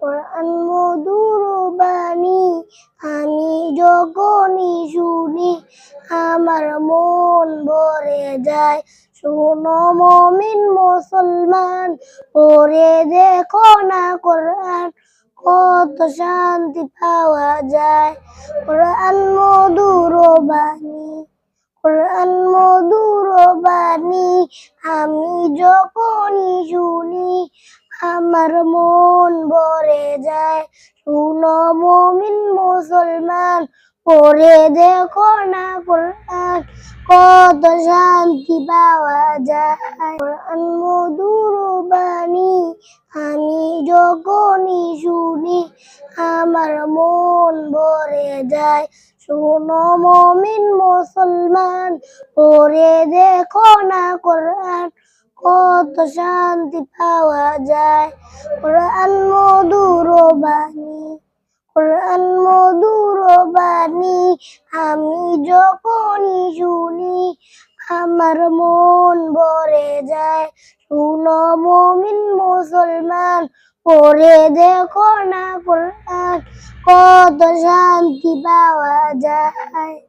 কোরআন মধুর বাণী আমি যখনই শুনি আমার মন ভরে যায়। শোনো মুমিন মুসলমান, পড়ে দেখো না কোরআন, কত শান্তি পাওয়া যায়। কোরআন মধুর বাণী, কোরআন মধুর বাণী আমি যখনই শুনি আমার মন ভরে যায়। শুনো মুমিন মুসলমান, পড়ে দেখো না কোরআন, কত শান্তি পাওয়া যায়। কোরআন মধুর বাণী আমি যখনই শুনি আমার মন ভরে যায়। শোনো মুমিন মুসলমান, পড়ে দেখো না কোরআন, কত শান্তি পাওয়া যায়। কোরআন মধুর বাণী, কোরআন মধুর বাণী আমি যখনই শুনি আমার মন ভরে যায়। শুনো মুমিন মুসলমান, পড়ে দেখো না কোরআন, কত শান্তি পাওয়া যায়।